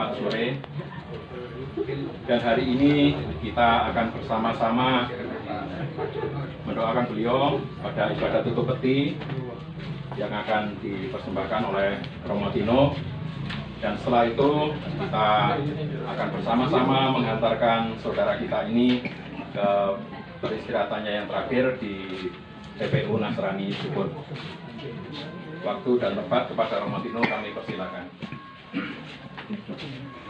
Jumat sore. Dan hari ini kita akan bersama-sama mendoakan beliau pada ibadah tutup peti yang akan dipersembahkan oleh Romo Dino. Dan setelah itu kita akan bersama-sama mengantarkan saudara kita ini ke peristirahatannya yang terakhir di TPU Nasrani Subur. Waktu dan tempat kepada Romo Dino kami persilakan.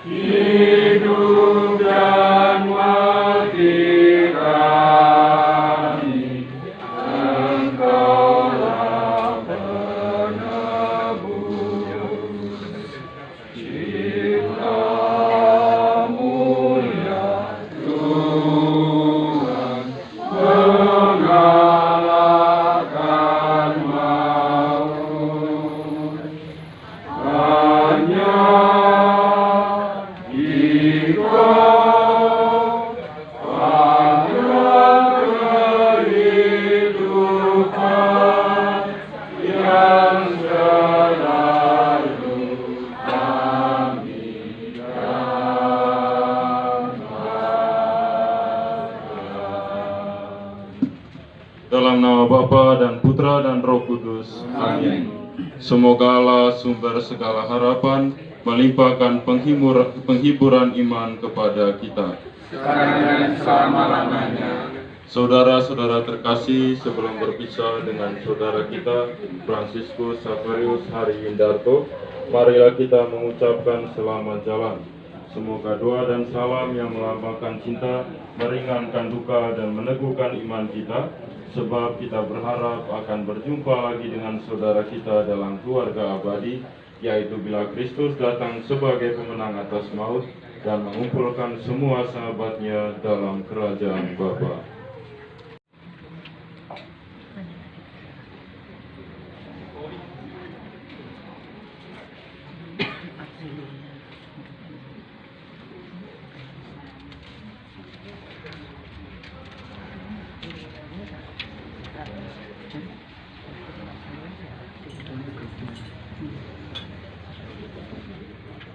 Hidup dan mati kami, Engkaulah penebus. Cipta mulia Tuhan, mengalahkan maut. Hanya dalam nama Bapa dan Putra dan Roh Kudus. Amin. Semoga Allah sumber segala harapan melimpahkan penghiburan iman kepada kita. Sekarang dan selama-lamanya. Saudara-saudara terkasih, sebelum berpisah dengan saudara kita Fransiskus Saverius Hari Windarto, marilah kita mengucapkan selamat jalan. Semoga doa dan salam yang melambangkan cinta meringankan duka dan meneguhkan iman kita, sebab kita berharap akan berjumpa lagi dengan saudara kita dalam keluarga abadi, yaitu bila Kristus datang sebagai pemenang atas maut dan mengumpulkan semua sahabatnya dalam kerajaan Bapa.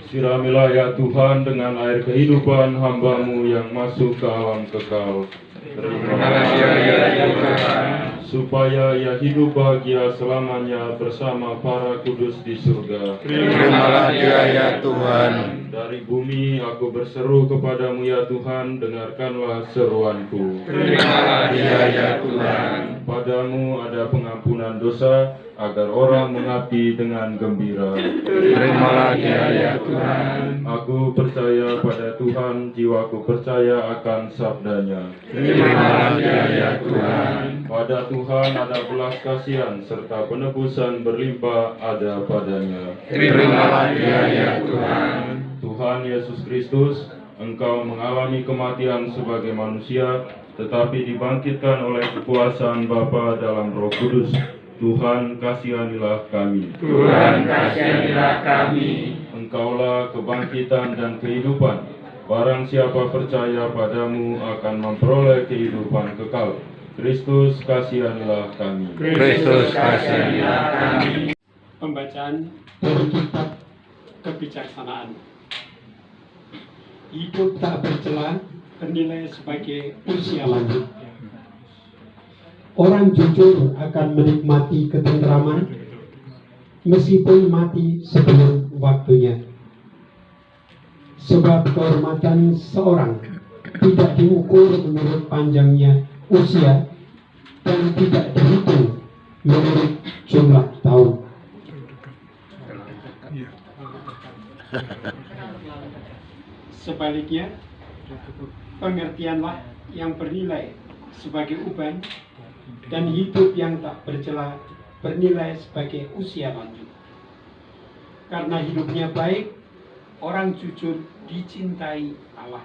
Siramilah ya Tuhan dengan air kehidupan hamba-Mu yang masuk ke alam kekal. Terima kasih ya Tuhan, supaya ia hidup bahagia selamanya bersama para kudus di surga. Terimalah dia ya Tuhan. Dari bumi aku berseru kepadamu ya Tuhan, dengarkanlah seruanku. Terimalah dia ya Tuhan. Padamu ada pengampunan dosa, agar orang mengabdi dengan gembira. Terimalah dia ya Tuhan. Aku percaya pada Tuhan, jiwaku percaya akan sabdanya. Terimalah dia ya Tuhan. Pada Tuhan ada belas kasihan, serta penebusan berlimpah ada padanya. Terimalah dia ya Tuhan. Tuhan Yesus Kristus, Engkau mengalami kematian sebagai manusia, tetapi dibangkitkan oleh kekuasaan Bapa dalam Roh Kudus. Tuhan, kasihanilah kami. Tuhan, kasihanilah kami. Engkaulah kebangkitan dan kehidupan. Barang siapa percaya padamu akan memperoleh kehidupan kekal. Kristus, kasihanilah kami. Kristus, kasihanilah kami. Pembacaan dari kitab kebijaksanaan. Hidup tak bercela bernilai sebagai usia lanjut. Orang jujur akan menikmati ketentraman meskipun mati sebelum waktunya. Sebab kehormatan seorang tidak diukur menurut panjangnya usia dan tidak dihitung menurut jumlah tahun. Sebaliknya, pengertianlah yang bernilai sebagai uban dan hidup yang tak bercela bernilai sebagai usia lanjut. Karena hidupnya baik, orang jujur dicintai Allah.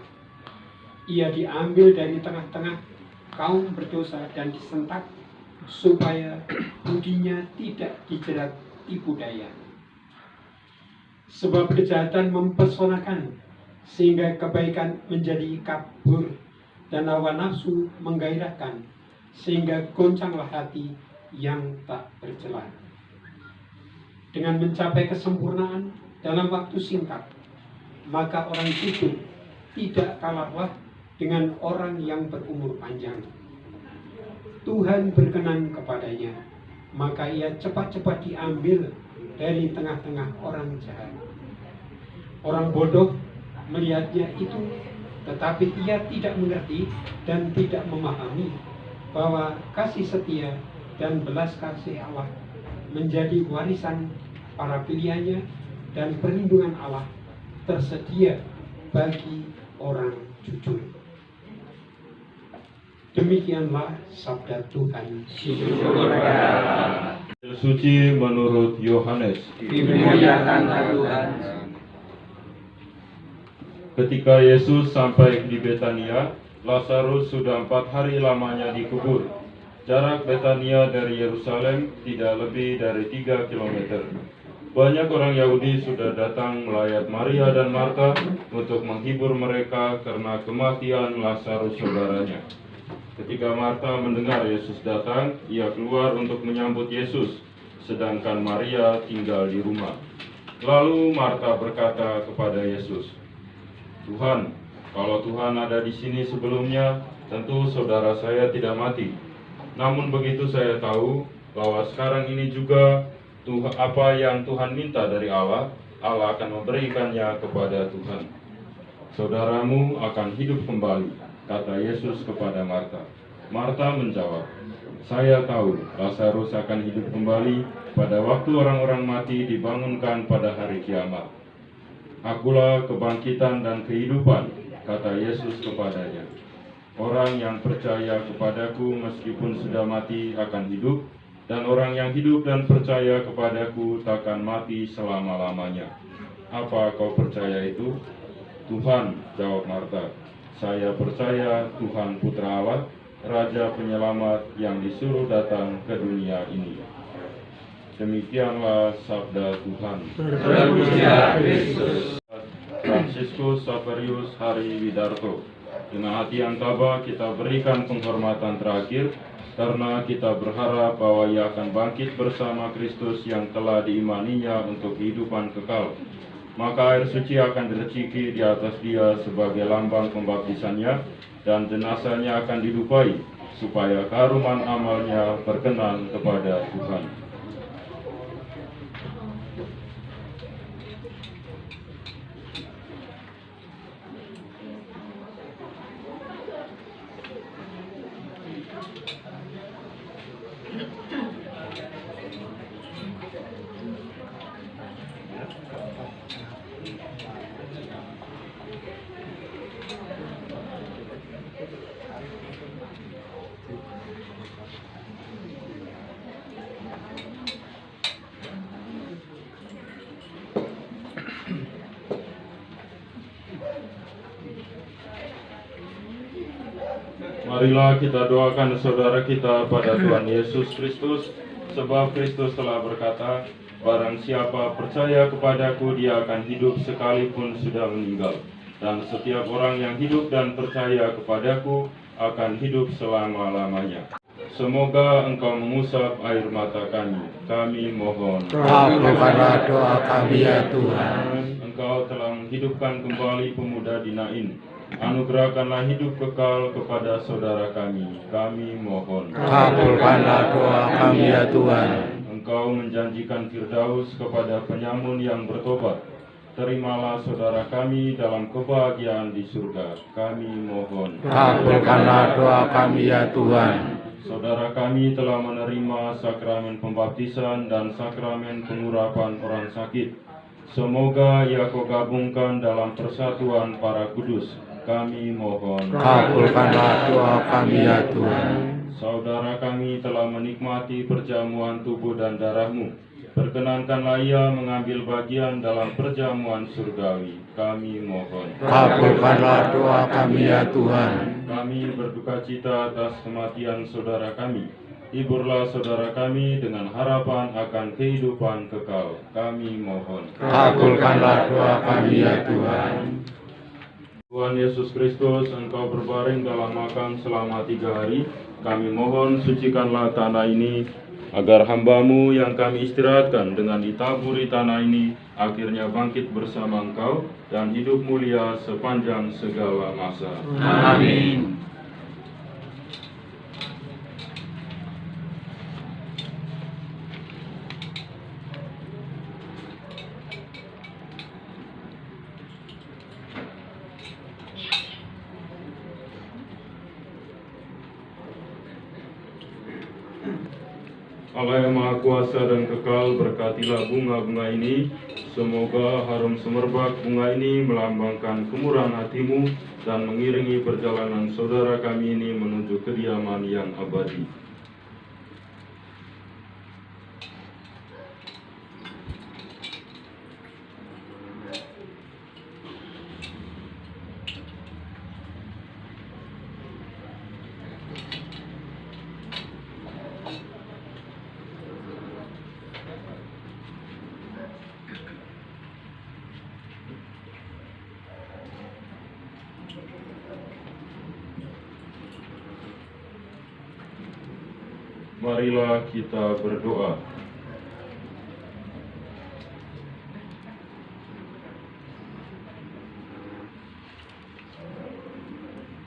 Ia diambil dari tengah-tengah kaum berdosa dan disentak supaya budinya tidak dijerat tipu daya. Sebab kejahatan mempesonakan sehingga kebaikan menjadi kabur dan hawa nafsu menggairahkan sehingga goncanglah hati yang tak bercela. Dengan mencapai kesempurnaan dalam waktu singkat, maka orang itu tidak kalahlah dengan orang yang berumur panjang. Tuhan berkenan kepadanya, maka ia cepat-cepat diambil dari tengah-tengah orang jahat. Orang bodoh melihatnya itu, tetapi ia tidak mengerti dan tidak memahami bahwa kasih setia dan belas kasih Allah menjadi warisan para pilihannya, dan perlindungan Allah tersedia bagi orang jujur. Demikianlah sabda Tuhan. Suci menurut Yohanes. Dimuliakanlah Tuhan. Ketika Yesus sampai di Betania, Lazarus sudah 4 hari lamanya dikubur. Jarak Betania dari Yerusalem tidak lebih dari 3 km. Banyak orang Yahudi sudah datang melayat Maria dan Marta untuk menghibur mereka karena kematian Lazarus saudaranya. Ketika Marta mendengar Yesus datang, ia keluar untuk menyambut Yesus, sedangkan Maria tinggal di rumah. Lalu Marta berkata kepada Yesus, "Tuhan, kalau Tuhan ada di sini sebelumnya, tentu saudara saya tidak mati. Namun begitu saya tahu bahwa sekarang ini juga apa yang Tuhan minta dari Allah, Allah akan memberikannya kepada Tuhan. Saudaramu akan hidup kembali," kata Yesus kepada Marta. Marta menjawab, "Saya tahu Lazarus akan hidup kembali pada waktu orang-orang mati dibangunkan pada hari kiamat. Akulah kebangkitan dan kehidupan," kata Yesus kepadanya. "Orang yang percaya kepadaku meskipun sudah mati akan hidup, dan orang yang hidup dan percaya kepadaku takkan mati selama-lamanya. Apa kau percaya itu?" "Tuhan," jawab Marta, "saya percaya Tuhan Putra Allah, Raja Penyelamat yang disuruh datang ke dunia ini." Demikianlah sabda Tuhan. Terpujilah Kristus. Fransiskus Xaverius Hari Widarto. Dengan hati yang tabah kita berikan penghormatan terakhir karena kita berharap bahwa ia akan bangkit bersama Kristus yang telah diimaninya untuk kehidupan kekal. Maka air suci akan dileciki di atas dia sebagai lambang pembaptisannya, dan jenazahnya akan dilupai supaya keharuman amalnya berkenan kepada Tuhan. Marilah kita doakan saudara kita pada Tuhan Yesus Kristus, sebab Kristus telah berkata, "Barang siapa percaya kepadaku, dia akan hidup sekalipun sudah meninggal. Dan setiap orang yang hidup dan percaya kepadaku akan hidup selama-lamanya." Semoga Engkau mengusap air mata kami mohon. Kabulkanlah doa kami ya Tuhan. Engkau telah menghidupkan kembali pemuda di Nain. Anugerahkanlah hidup kekal kepada saudara kami mohon. Kabulkanlah doa kami ya Tuhan. Engkau menjanjikan Firdaus kepada penyamun yang bertobat. Terimalah saudara kami dalam kebahagiaan di surga, kami mohon. Kabulkanlah doa kami ya Tuhan. Saudara kami telah menerima sakramen pembaptisan dan sakramen pengurapan orang sakit. Semoga ia Kau gabungkan dalam persatuan para kudus, kami mohon. Kabulkanlah doa kami ya Tuhan. Saudara kami telah menikmati perjamuan tubuh dan darah-Mu. Perkenankanlah ia mengambil bagian dalam perjamuan surgawi, kami mohon. Kabulkanlah doa kami ya Tuhan. Kami berduka cita atas kematian saudara kami. Hiburlah saudara kami dengan harapan akan kehidupan kekal, kami mohon. Kabulkanlah doa kami ya Tuhan. Tuhan Yesus Kristus, Engkau berbaring dalam makam selama 3 hari. Kami mohon sucikanlah tanah ini, agar hamba-Mu yang kami istirahatkan dengan ditaburi tanah ini akhirnya bangkit bersama Engkau, dan hidup mulia sepanjang segala masa. Amin. Allah yang Maha Kuasa dan Kekal, berkatilah bunga-bunga ini. Semoga harum semerbak bunga ini melambangkan kemurahan hati-Mu dan mengiringi perjalanan saudara kami ini menuju kediaman yang abadi. Marilah kita berdoa.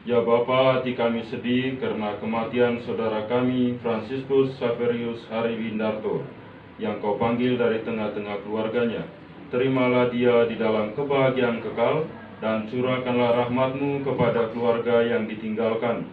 Ya Bapa, hati kami sedih karena kematian saudara kami, Fransiskus Xaverius Hariwindarto, yang Kau panggil dari tengah-tengah keluarganya. Terimalah dia di dalam kebahagiaan kekal, dan curahkanlah rahmat-Mu kepada keluarga yang ditinggalkan.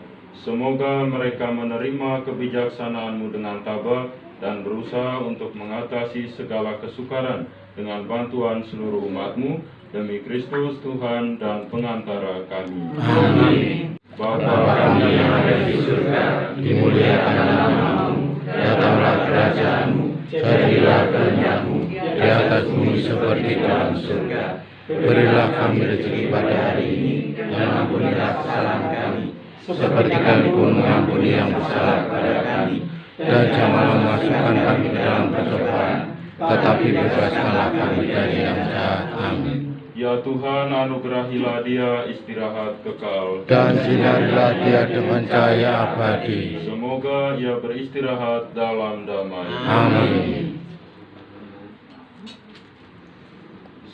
Semoga mereka menerima kebijaksanaan-Mu dengan tabah dan berusaha untuk mengatasi segala kesukaran dengan bantuan seluruh umat-Mu, demi Kristus Tuhan dan pengantara kami. Amin. Bapa kami yang ada di surga, dimuliakanlah nama-Mu, datanglah kerajaan-Mu, jadilah kehendak-Mu di atas bumi seperti dalam surga. Berilah kami rezeki pada hari ini, dan ampunilah kesalahan kami, seperti kami pun mengampuni yang bersalah kepada kami. Dan janganlah memasukkan kami ke dalam pencobaan, tetapi bebaskanlah kami dari yang jahat. Amin. Ya Tuhan, anugerahilah dia istirahat kekal, Dan sinarilah dia dengan cahaya abadi. semoga ia beristirahat dalam damai. Amin.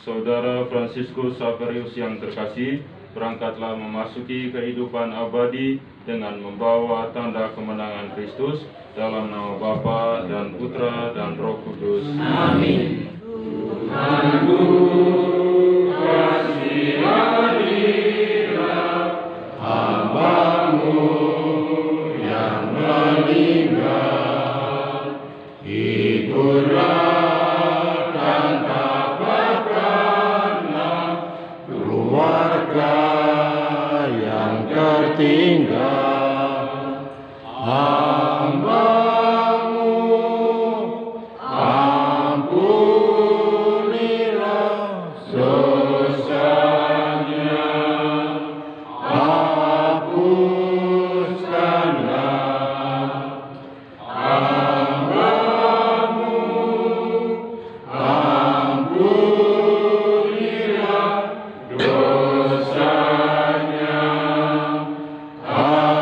Saudara Fransiskus Xaverius yang terkasih, berangkatlah memasuki kehidupan abadi dengan membawa tanda kemenangan Kristus, dalam nama Bapa dan Putra dan Roh Kudus. Amin. Hamba-Mu yang meninggal, hiburlah dan tabahkanlah keluarga yang tertinggal. Hamba-Mu, ampunilah dosanya, hapuskanlah. Hamba-Mu, ampunilah dosanya, hapuskanlah.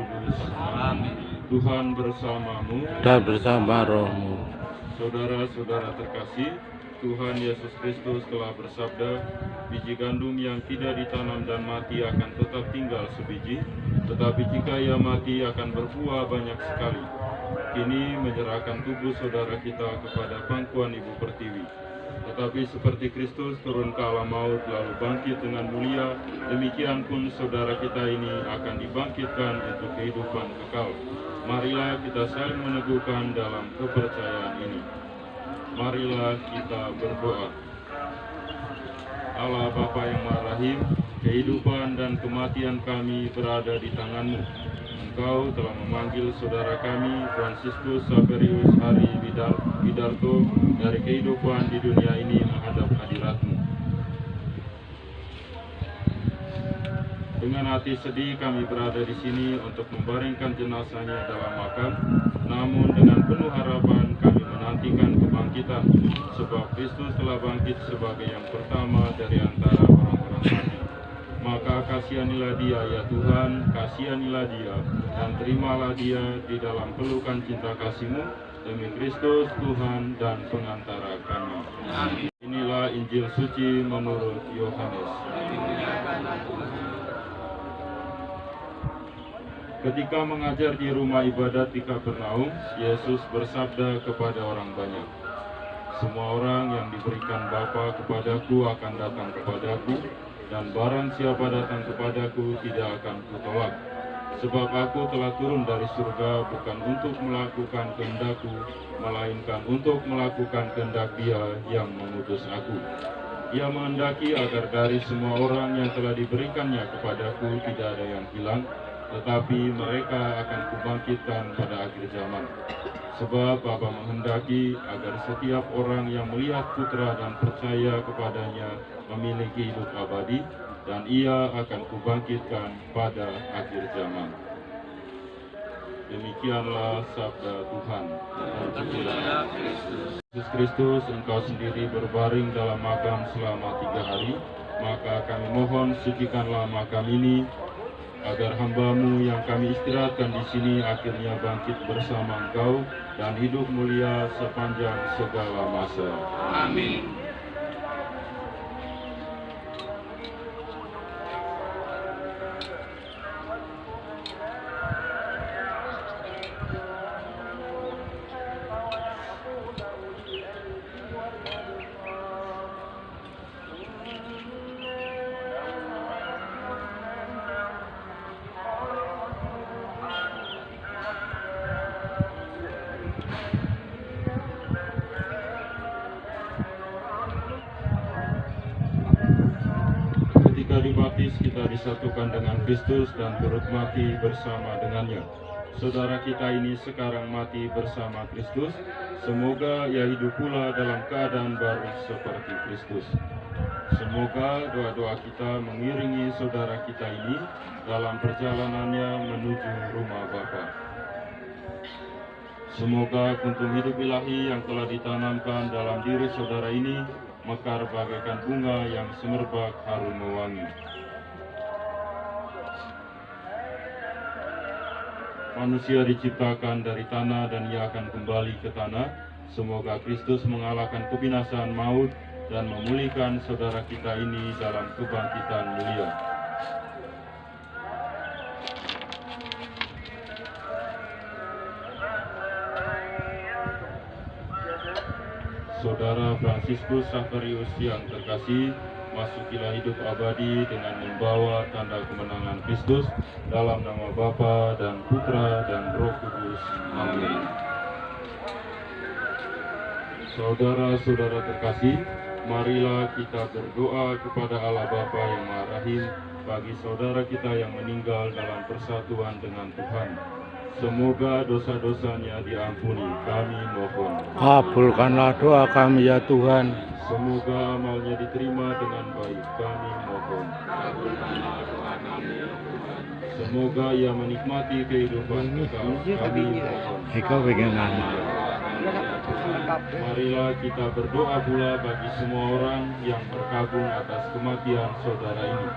Kudus. Amin. Tuhan bersamamu dan bersama rohmu. Saudara-saudara terkasih, Tuhan Yesus Kristus telah bersabda, biji gandum yang tidak ditanam dan mati akan tetap tinggal sebiji, tetapi jika ia mati akan berbuah banyak sekali. Kini menyerahkan tubuh saudara kita kepada pangkuan Ibu Pertiwi. Tetapi seperti Kristus turun ke alam maut lalu bangkit dengan mulia, demikian pun saudara kita ini akan dibangkitkan untuk kehidupan kekal. Marilah kita saling meneguhkan dalam kepercayaan ini. Marilah kita berdoa. Allah Bapa yang Maha Rahim, kehidupan dan kematian kami berada di tangan-Mu. Engkau telah memanggil saudara kami, Fransiskus Xaverius Hari Widarto, dari kehidupan di dunia ini menghadap hadirat-Mu. Dengan hati sedih kami berada di sini untuk membaringkan jenazahnya dalam makam, namun dengan penuh harapan kami menantikan kebangkitan, sebab Kristus telah bangkit sebagai yang pertama dari antara orang-orang mati. Maka kasihanilah dia ya Tuhan, kasihanilah dia, dan terimalah dia di dalam pelukan cinta kasih-Mu, demi Kristus Tuhan dan pengantara kami. Amin. Inilah Injil suci menurut Yohanes. Ketika mengajar di rumah ibadat di Kapernaum, Yesus bersabda kepada orang banyak, "Semua orang yang diberikan Bapa kepadaku akan datang kepadaku, dan barang siapa datang kepadaku tidak akan kutolak. Sebab aku telah turun dari surga bukan untuk melakukan kehendakku, melainkan untuk melakukan kehendak Dia yang mengutus aku. Ia menghendaki agar dari semua orang yang telah diberikannya kepadaku tidak ada yang hilang, tetapi mereka akan kubangkitkan pada akhir zaman. Sebab Bapa menghendaki agar setiap orang yang melihat Putra dan percaya kepadanya memiliki hidup abadi, dan Ia akan kubangkitkan pada akhir zaman." Demikianlah sabda Tuhan. Yesus Kristus, Engkau sendiri berbaring dalam makam selama 3 hari, maka kami mohon sucikanlah makam ini, agar hamba-Mu yang kami istirahatkan di sini akhirnya bangkit bersama Engkau dan hidup mulia sepanjang segala masa. Amin. Dibaptis kita disatukan dengan Kristus dan turut mati bersama dengannya. Saudara kita ini sekarang mati bersama Kristus, semoga ia hidup pula dalam keadaan baru seperti Kristus. Semoga doa-doa kita mengiringi saudara kita ini dalam perjalanannya menuju rumah Bapa. Semoga kuntum hidup ilahi yang telah ditanamkan dalam diri saudara ini mekar bagaikan bunga yang semerbak harum mewangi. Manusia diciptakan dari tanah dan ia akan kembali ke tanah. Semoga Kristus mengalahkan kebinasaan maut dan memulihkan saudara kita ini dalam kebangkitan mulia. Saudara Fransiskus Xaverius yang terkasih, masukilah hidup abadi dengan membawa tanda kemenangan Kristus dalam nama Bapa dan Putra dan Roh Kudus. Amin. Saudara-saudara terkasih, marilah kita berdoa kepada Allah Bapa yang Maha Rahim bagi saudara kita yang meninggal dalam persatuan dengan Tuhan. Semoga dosa-dosanya diampuni, kami mohon. Kabulkanlah doa kami ya Tuhan. Semoga amalnya diterima dengan baik, kami mohon. Semoga ia menikmati kehidupan kekal, kami mohon. Marilah kita berdoa pula bagi semua orang yang berkabung atas kematian saudara ini.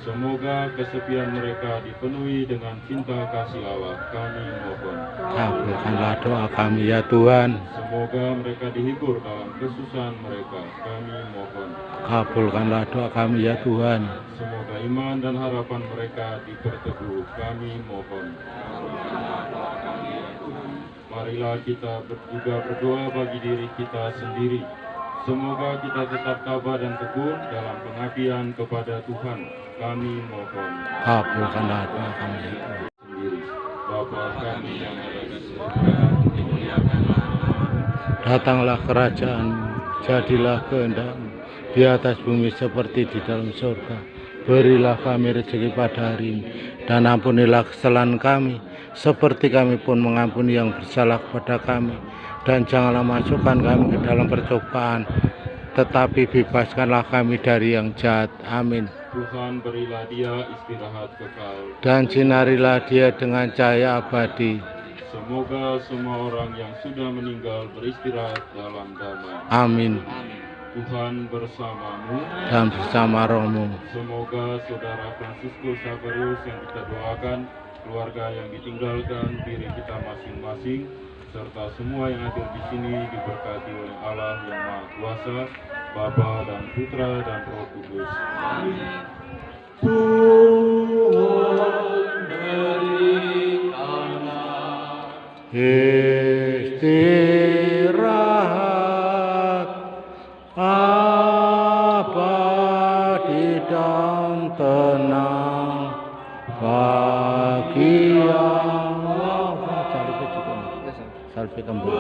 Semoga kesepian mereka dipenuhi dengan cinta kasih Allah, kami mohon. Kabulkanlah doa kami ya Tuhan. Semoga mereka dihibur dalam kesusahan mereka, kami mohon. Kabulkanlah doa kami ya Tuhan. Semoga iman dan harapan mereka diperteguh, kami mohon. Marilah kita juga berdoa bagi diri kita sendiri. Semoga kita tetap tabah dan tekun dalam pengabdian kepada Tuhan, kami mohon. Kabulkanlah doa kami ya Tuhan. Sendiri, Bapa kami yang ada di surga, dimuliakanlah namamu. Datanglah kerajaan-Mu, jadilah kehendak-Mu di atas bumi seperti di dalam surga. Berilah kami rezeki pada hari ini, dan ampunilah kesalahan kami, seperti kami pun mengampuni yang bersalah kepada kami. Dan janganlah masukkan kami ke dalam percobaan, tetapi bebaskanlah kami dari yang jahat. Amin. Tuhan berilah dia istirahat kekal. Dan sinarilah dia dengan cahaya abadi. Semoga semua orang yang sudah meninggal beristirahat dalam damai. Amin. Tuhan bersamamu. Dan bersama rohmu. Semoga saudara Fransiskus Xaverius yang kita doakan, keluarga yang ditinggalkan, diri kita masing-masing, serta semua yang hadir di sini diberkati oleh Allah yang Maha Kuasa, Bapa dan Putra dan Roh Kudus. Amin. Istirahat abadi dan tenang bagi yang salve kembali.